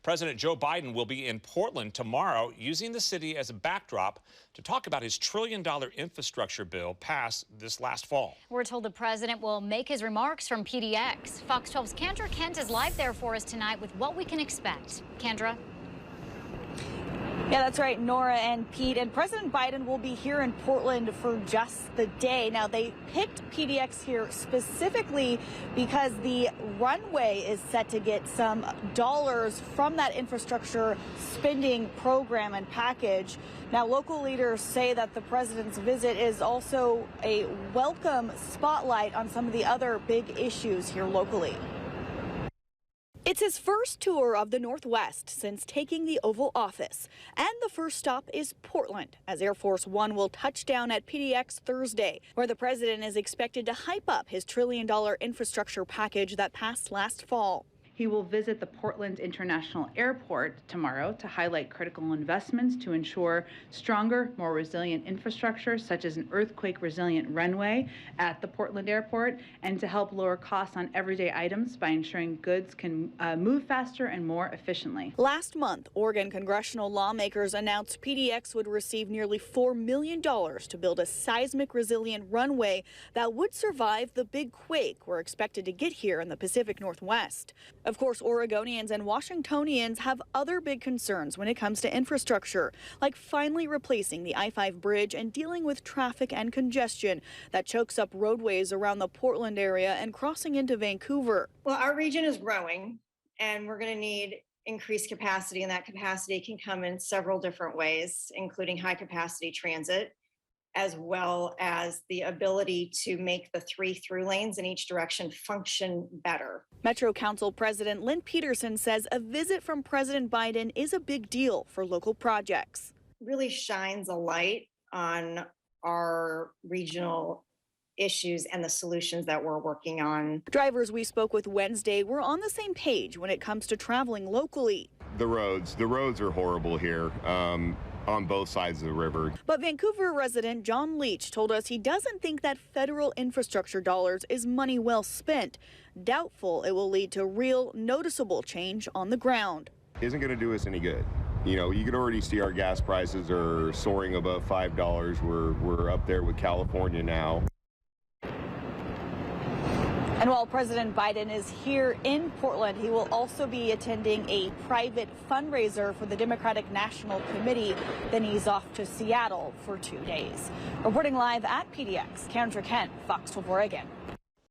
President Joe Biden will be in Portland tomorrow, using the city as a backdrop to talk about his trillion-dollar infrastructure bill passed this last fall. We're told the president will make his remarks from PDX. Fox 12's Kendra Kent is live there for us tonight with what we can expect. Kendra? Yeah, that's right, Nora and Pete. And President Biden will be here in Portland for just the day. Now, they picked PDX here specifically because the runway is set to get some dollars from that infrastructure spending program and package. Now, local leaders say that the president's visit is also a welcome spotlight on some of the other big issues here locally. It's his first tour of the Northwest since taking the Oval Office. And the first stop is Portland, as Air Force One will touch down at PDX Thursday, where the president is expected to hype up his trillion-dollar infrastructure package that passed last fall. He will visit the Portland International Airport tomorrow to highlight critical investments to ensure stronger, more resilient infrastructure, such as an earthquake-resilient runway at the Portland Airport, and to help lower costs on everyday items by ensuring goods can move faster and more efficiently. Last month, Oregon congressional lawmakers announced PDX would receive nearly $4 million to build a seismic-resilient runway that would survive the big quake we're expected to get here in the Pacific Northwest. Of course, Oregonians and Washingtonians have other big concerns when it comes to infrastructure, like finally replacing the I-5 bridge and dealing with traffic and congestion that chokes up roadways around the Portland area and crossing into Vancouver. Well, our region is growing, and we're going to need increased capacity, and that capacity can come in several different ways, including high-capacity transit, as well as the ability to make the 3 through lanes in each direction function better. Metro Council President Lynn Peterson says a visit from President Biden is a big deal for local projects. Really shines a light on our regional issues and the solutions that we're working on. Drivers we spoke with Wednesday were on the same page when it comes to traveling locally. The roads are horrible here. On both sides of the river. But Vancouver resident John Leach told us he doesn't think that federal infrastructure dollars is money well spent. Doubtful it will lead to real noticeable change on the ground. Isn't going to do us any good. You know, you can already see our gas prices are soaring above $5. We're up there with California now. And while President Biden is here in Portland, he will also be attending a private fundraiser for the Democratic National Committee. Then he's off to Seattle for 2 days. Reporting live at PDX, Kendra Kent, Fox 12 Oregon.